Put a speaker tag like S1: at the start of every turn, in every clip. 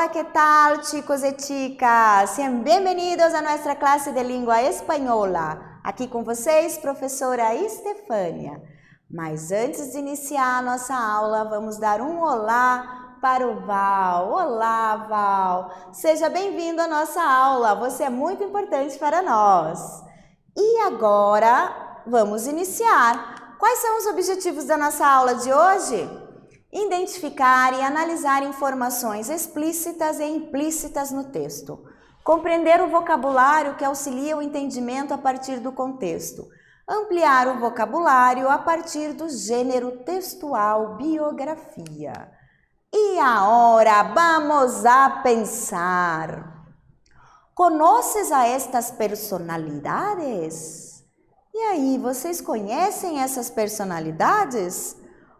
S1: Hola, ¿qué tal, chicos y chicas? Sean bienvenidos a nuestra clase de língua espanhola. Aqui com vocês, professora Estefânia. Mas antes de iniciar a nossa aula, vamos dar um olá para o Val. Olá, Val! Seja bem-vindo à nossa aula. Você é muito importante para nós. E agora, vamos iniciar. Quais são os objetivos da nossa aula de hoje? Identificar e analisar informações explícitas e implícitas no texto. Compreender o vocabulário que auxilia o entendimento a partir do contexto. Ampliar o vocabulário a partir do gênero textual biografia. E agora vamos a pensar. Conoces a estas personalidades? E aí, vocês conhecem essas personalidades?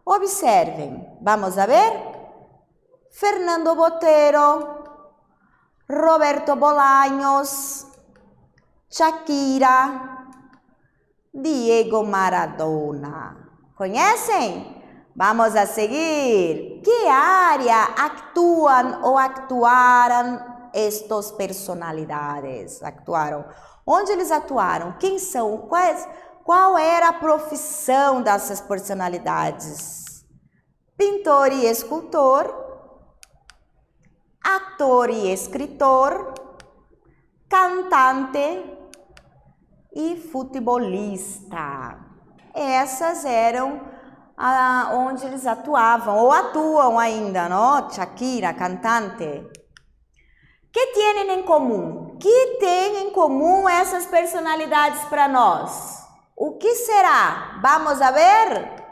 S1: Observem, vamos a ver? Fernando Botero, Roberto Bolaños, Shakira, Diego Maradona. Conhecem? Vamos a seguir. Que área actuam ou actuaram estas personalidades? Actuaram. Onde eles atuaram? Quem são? Qual era a profissão dessas personalidades? Pintor e escultor, ator e escritor, cantante e futebolista. Essas eram onde eles atuavam, ou atuam ainda, não? Shakira, cantante. Que têm em comum? Que têm em comum essas personalidades para nós? O que será? Vamos a ver?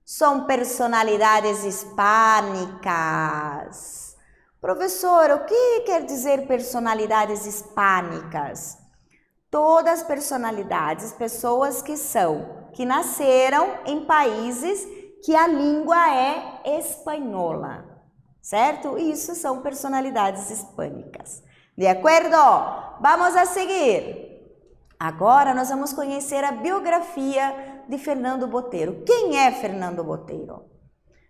S1: São personalidades hispânicas. Professor, o que quer dizer personalidades hispânicas? Todas as personalidades, pessoas que nasceram em países que a língua é espanhola, certo? Isso são personalidades hispânicas. De acordo? Vamos a seguir. Agora nós vamos conhecer a biografia de Fernando Botero. Quem é Fernando Botero?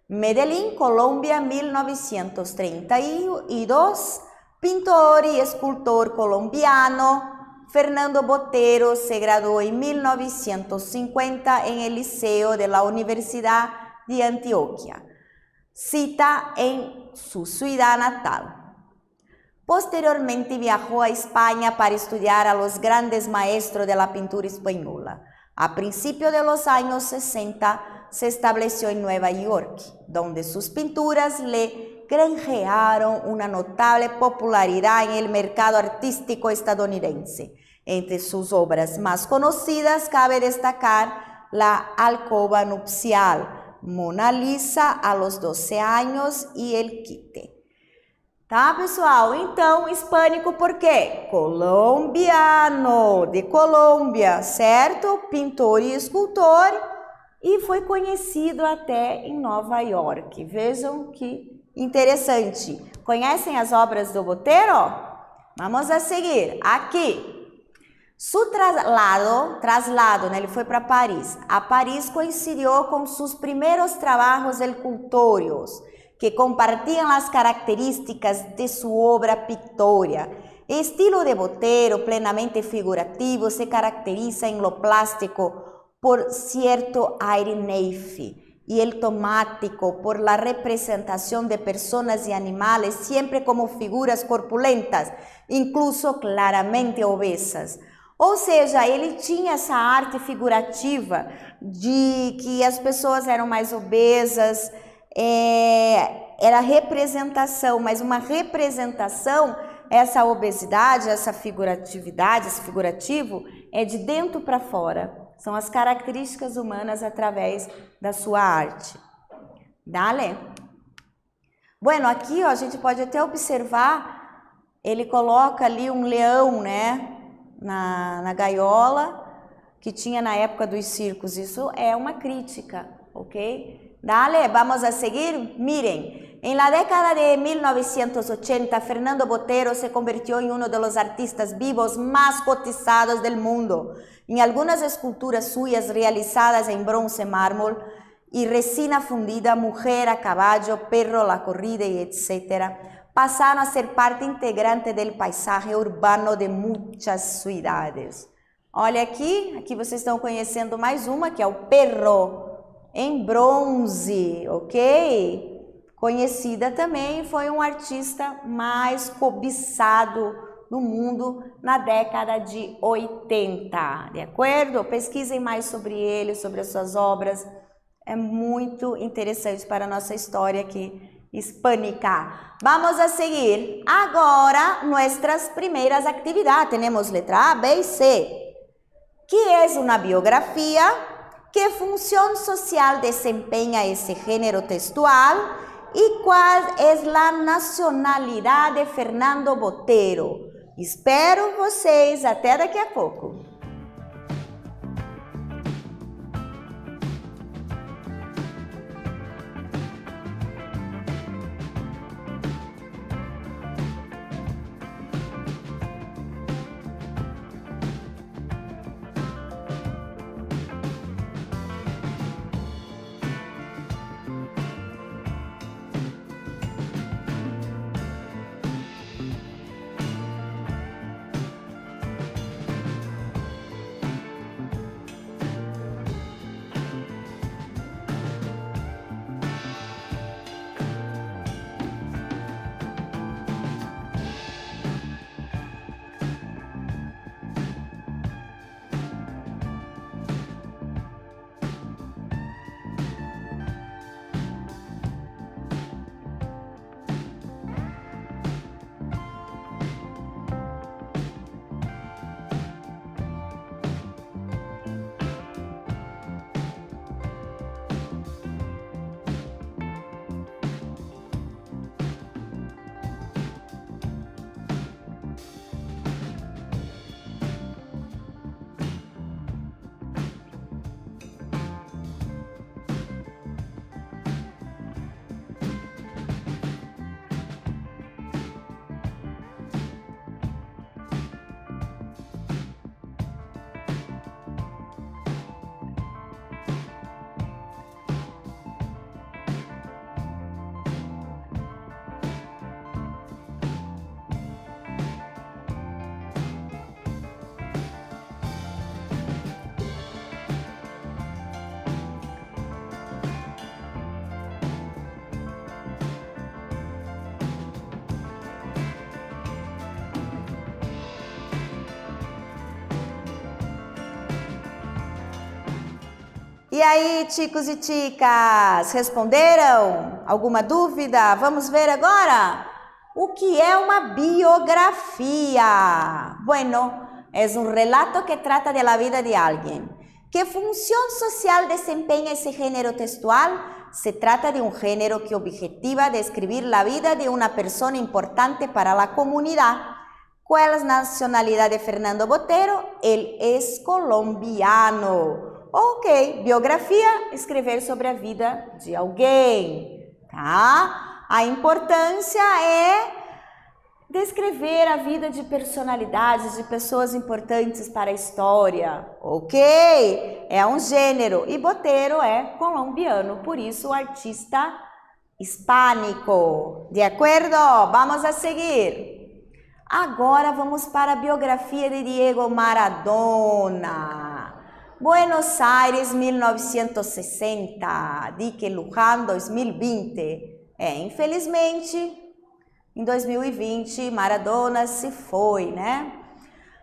S1: Medellín, Colômbia, 1932. Pintor e escultor colombiano. Fernando Botero se graduó en 1950 en el Liceo de la Universidad de Antioquia, cita en su ciudad natal. Posteriormente viajó a España para estudiar a los grandes maestros de la pintura española. A principios de los años 60 se estableció en Nueva York, donde sus pinturas le granjearon una notable popularidad en el mercado artístico estadounidense. Entre sus obras más conocidas cabe destacar la alcoba nupcial, Mona Lisa a los 12 años e El Quite. Tá, pessoal? Então, hispânico por quê? Colombiano, de Colômbia, certo? Pintor e escultor, e foi conhecido até em Nova York. Vejam que interessante. Conhecem as obras do Botero? Vamos a seguir. Aqui. Su traslado, né? Ele foi para Paris. A Paris coincidiu com seus primeiros trabalhos escultóricos, que compartían las características de su obra pictórica. El estilo de Botero, plenamente figurativo, se caracteriza en lo plástico por cierto aire naif y el tomático por la representación de personas y animales siempre como figuras corpulentas, incluso claramente obesas. Ou seja, ele tinha essa arte figurativa de que as pessoas eram mais obesas, era representação, mas uma representação, essa obesidade, essa figuratividade, esse figurativo, é de dentro para fora. São as características humanas através da sua arte. Dale? Bueno, aqui ó, a gente pode até observar, ele coloca ali um leão, né, na gaiola, que tinha na época dos circos. Isso é uma crítica, ok? Dale, vamos a seguir. Miren, en la década de 1980, Fernando Botero se convirtió en uno de los artistas vivos más cotizados del mundo. En algunas esculturas suyas realizadas en bronce, mármol y resina fundida, mujer a caballo, perro a la corrida y etc., pasaron a ser parte integrante del paisaje urbano de muitas cidades. Olha aqui vocês estão conhecendo mais uma, que é o Perro, em bronze, ok? Conhecida também, foi um artista mais cobiçado no mundo na década de 80, de acordo? Pesquisem mais sobre ele, sobre as suas obras, é muito interessante para a nossa história aqui hispânica. Vamos a seguir agora nossas primeiras atividades. Temos letra A, B e C. Que é uma biografia? Que função social desempenha esse gênero textual? E qual é a nacionalidade de Fernando Botero? Espero vocês até daqui a pouco. E aí, chicos e chicas, responderam? Alguma dúvida? Vamos ver agora? O que é uma biografia? Bueno, é um relato que trata de la vida de alguém. ¿Qué función social desempeña ese género textual? Se trata de un género que objetiva describir la vida de una persona importante para la comunidad. ¿Cuál es la nacionalidad de Fernando Botero? Él es colombiano. Ok, biografia, escrever sobre a vida de alguém, tá? A importância é descrever a vida de personalidades, de pessoas importantes para a história, ok? É um gênero, e Botero é colombiano, por isso o artista hispânico, de acordo? Vamos a seguir. Agora vamos para a biografia de Diego Maradona. Buenos Aires, 1960, Dique Luján, 2020. Infelizmente, em 2020, Maradona se foi, né?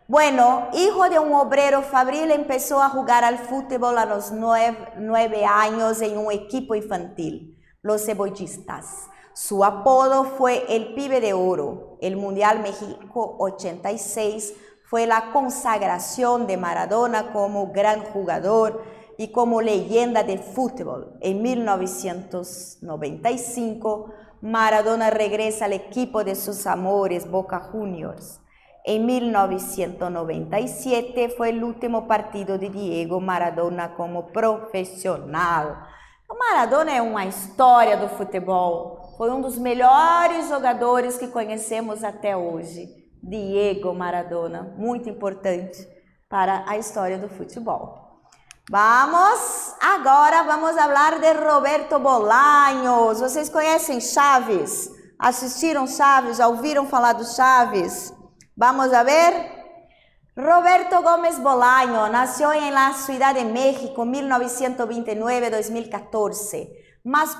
S1: Bueno, hijo de un obrero fabril, empezó a jugar al fútbol a los 9 años en un equipo infantil, los Cebollistas. Su apodo fue el Pibe de Oro. El Mundial México 86 fue la consagración de Maradona como gran jugador y como leyenda del fútbol. En 1995, Maradona regresa al equipo de sus amores, Boca Juniors. En 1997 fue el último partido de Diego Maradona como profissional. Maradona é uma história do futebol. Foi um dos melhores jogadores que conhecemos até hoje. Diego Maradona, muito importante para a história do futebol. Agora vamos falar de Roberto Bolaños. Vocês conhecem Chaves? ¿Assistiram Chaves? ¿Ya ouviram falar do Chaves? Vamos a ver. Roberto Gómez Bolaño nació en la Ciudad de México en 1929-2014, más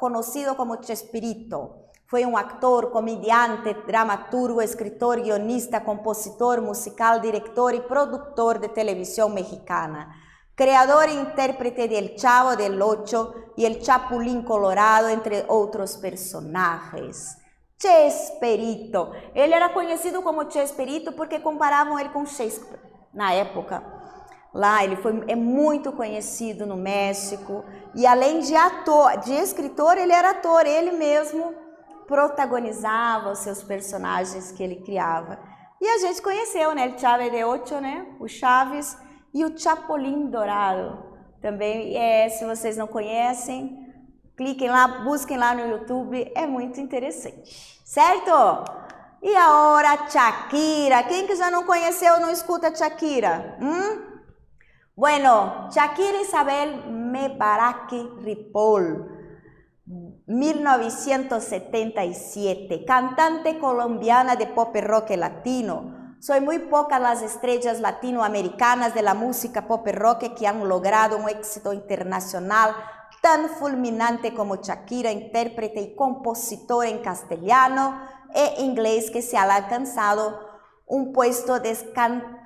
S1: conocido como Chespirito. Fue un actor, comediante, dramaturgo, escritor, guionista, compositor musical, director y productor de televisión mexicana. Creador e intérprete de El Chavo del Ocho y El Chapulín Colorado, entre outros personagens. Chespirito. Ele era conhecido como Chespirito porque comparavam ele com Shakespeare na época. Lá ele é muito conhecido no México e além de ator, de escritor, ele era ator, ele mesmo protagonizava os seus personagens que ele criava. E a gente conheceu, né? El Chavo del Ocho, né? O Chaves e o Chapulín Dourado. Também, se vocês não conhecem, cliquem lá, busquem lá no YouTube, é muito interessante, certo? E agora Shakira, quem que já não conheceu não escuta Shakira? Bueno, Shakira Isabel Mebarak Ripoll, 1977, cantante colombiana de pop rock latino. Son muy pocas las estrellas latinoamericanas de la música pop rock que han logrado un éxito internacional tan fulminante como Shakira, intérprete y compositora en castellano e inglés que se ha alcanzado un puesto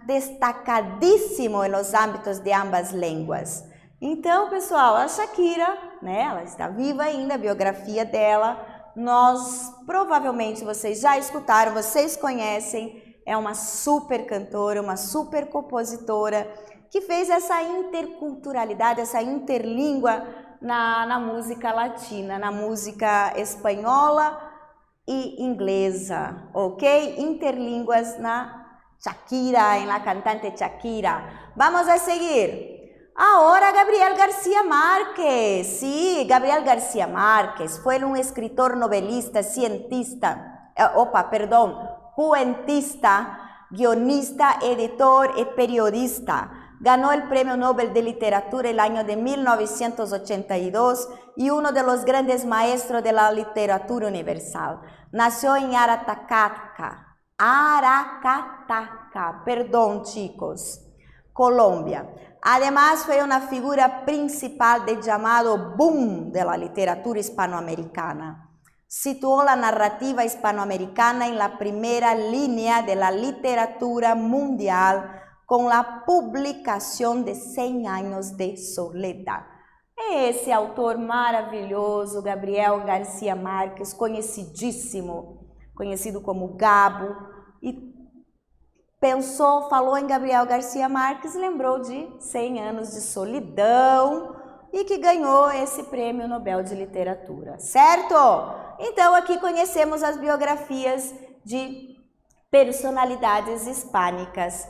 S1: destacadíssimo en los ámbitos de ambas línguas. Então, pessoal, a Shakira, né, ela está viva ainda, a biografia dela, provavelmente vocês já escutaram, vocês conhecem, é uma super cantora, uma super compositora, que fez essa interculturalidade, essa interlíngua na música latina, na música espanhola e inglesa, ok? Interlínguas na Shakira, en la cantante Shakira. Vamos a seguir. Ahora Gabriel García Márquez. Sí, Gabriel García Márquez fue un escritor, novelista, cuentista, guionista, editor y periodista. Ganó el Premio Nobel de Literatura el año de 1982 y uno de los grandes maestros de la literatura universal. Nació en Aracataca, Colombia. Además, fue una figura principal del llamado boom de la literatura hispanoamericana. Situó la narrativa hispanoamericana en la primera línea de la literatura mundial con la publicación de 100 años de soledad. Esse autor maravilhoso, Gabriel García Márquez, conhecidíssimo, conhecido como Gabo, e falou em Gabriel García Márquez, lembrou de 100 anos de solidão e que ganhou esse Prêmio Nobel de Literatura, certo? Então aqui conhecemos as biografias de personalidades hispânicas.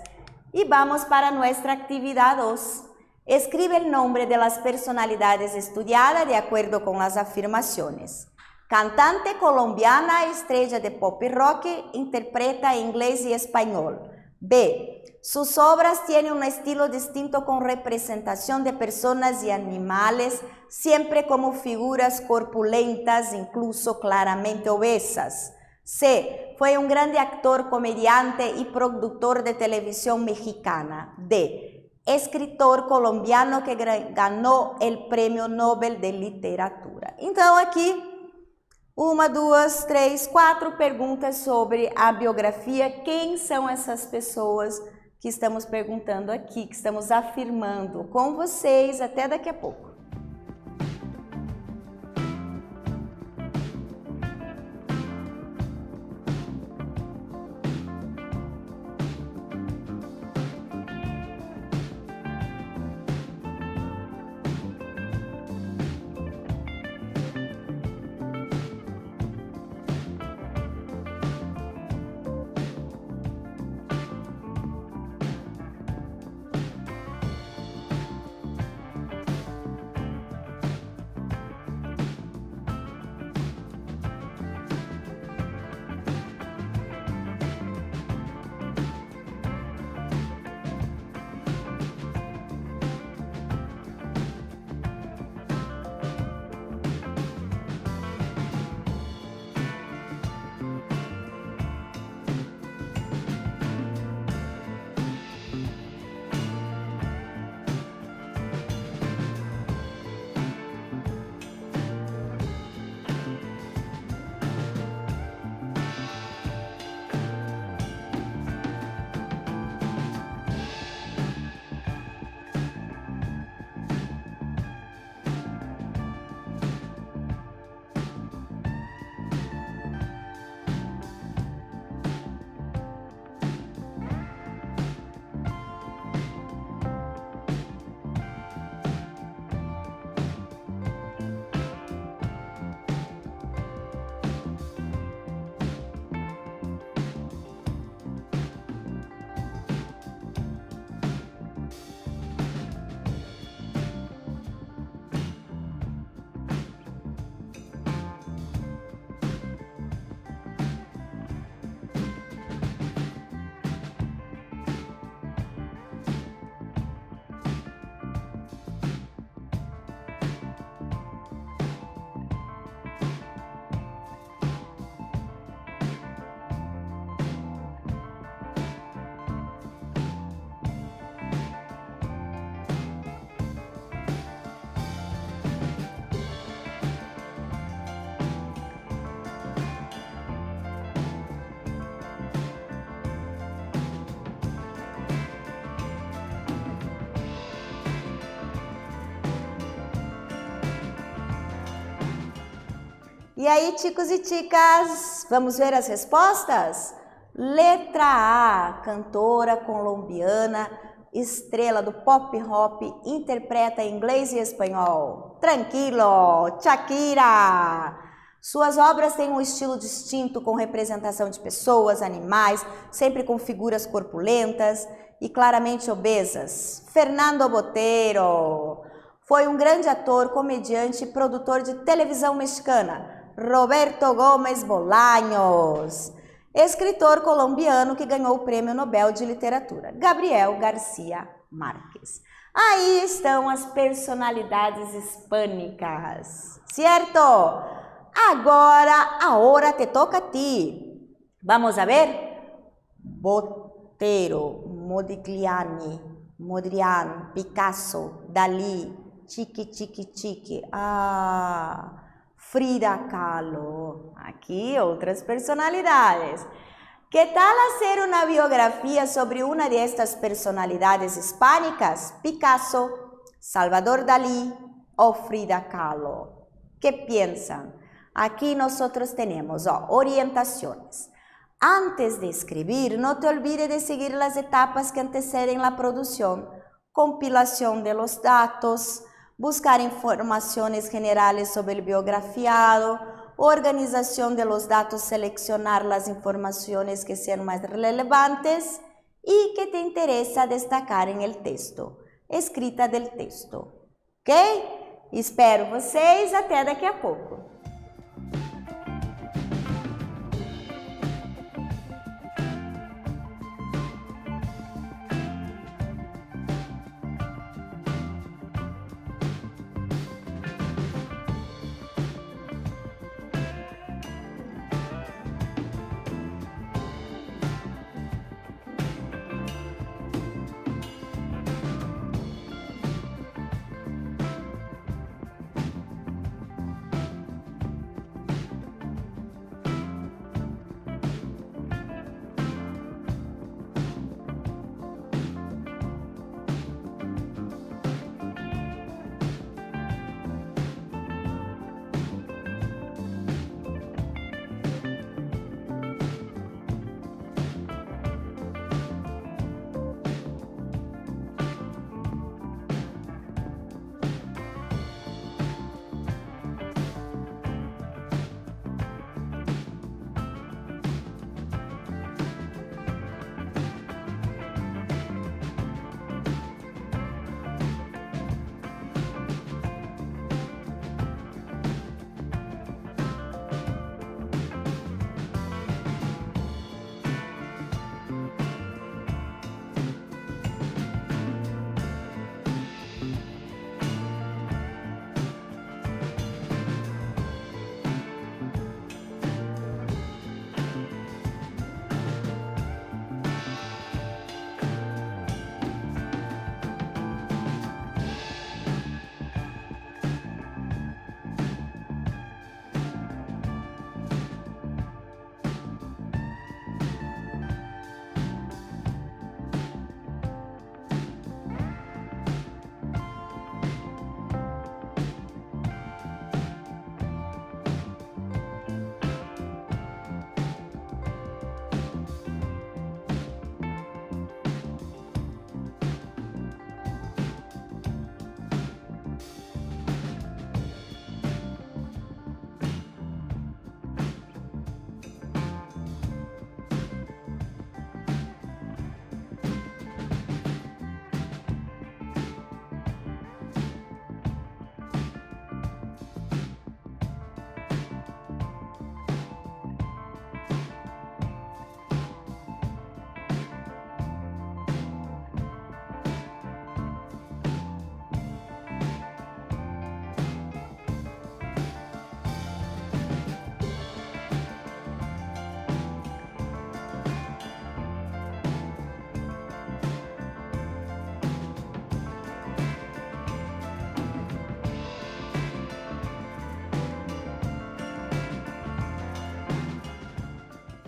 S1: Y vamos para nuestra actividad 2. Escribe el nombre de las personalidades estudiadas de acuerdo con las afirmaciones. Cantante colombiana, estrella de pop y rock, interpreta inglés y español. B. Sus obras tienen un estilo distinto con representación de personas y animales, siempre como figuras corpulentas, incluso claramente obesas. C. Fue un grande actor, comediante y productor de televisión mexicana. D. Escritor colombiano que ganó el Premio Nobel de Literatura. Então aqui, 1, 2, 3, 4 perguntas sobre a biografia. Quem são essas pessoas que estamos perguntando aqui, que estamos afirmando com vocês? Até daqui a pouco. E aí, chicos e chicas, vamos ver as respostas? Letra A, cantora colombiana, estrela do pop hop, interpreta em inglês e espanhol. Tranquilo, Shakira! Suas obras têm um estilo distinto com representação de pessoas, animais, sempre com figuras corpulentas e claramente obesas. Fernando Botero foi um grande ator, comediante e produtor de televisão mexicana. Roberto Gómez Bolaños, escritor colombiano que ganhou o Prêmio Nobel de Literatura. Gabriel Garcia Marques. Aí estão as personalidades hispânicas, certo? Agora a hora te toca a ti. Vamos a ver? Botero, Modigliani, Mondrian, Picasso, Dalí, Chiqui. Frida Kahlo. Aqui outras personalidades. Que tal hacer una biografía sobre una de estas personalidades hispánicas? Picasso, Salvador Dalí o Frida Kahlo. ¿Qué piensan? Aquí nosotros tenemos orientaciones. Antes de escribir, no te olvides de seguir las etapas que anteceden la producción. Compilación de los datos, buscar informaciones generales sobre el biografiado, organización de los datos, seleccionar las informaciones que sean más relevantes y que te interesa destacar en el texto, escrita del texto. Ok? Espero vocês até daqui a pouco.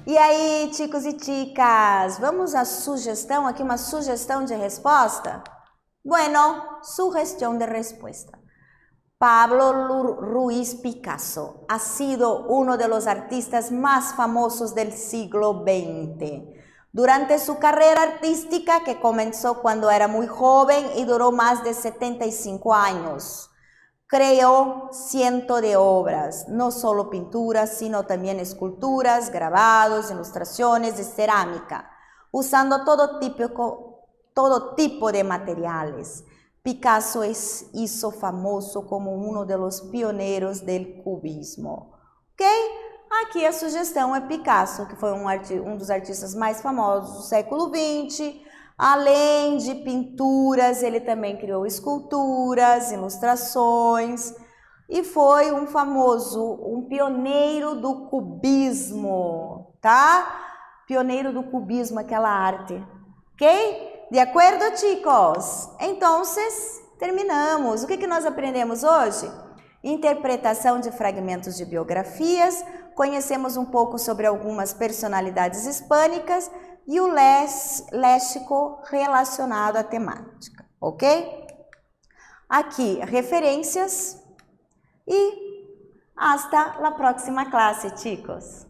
S1: E aí, chicos e chicas, vamos à sugestão, aqui uma sugestão de resposta? Bueno, sugestão de resposta. Pablo Ruiz Picasso ha sido uno de los artistas más famosos del siglo XX. Durante su carrera artística, que comenzó cuando era muy joven y duró más de 75 años, creó cientos de obras, no solo pinturas, sino también esculturas, grabados, ilustraciones y cerámica, usando todo tipo de materiales. Picasso hizo famoso como uno de los pioneiros del cubismo. Ok? Aqui a sugestão é Picasso, que foi um dos artistas mais famosos do século XX. Além de pinturas, ele também criou esculturas, ilustrações e foi um pioneiro do cubismo, tá? Pioneiro do cubismo, aquela arte, ok? De acordo, chicos? Então, terminamos. O que nós aprendemos hoje? Interpretação de fragmentos de biografias, conhecemos um pouco sobre algumas personalidades hispânicas e o léxico relacionado à temática, ok? Aqui, referências e hasta la próxima classe, chicos.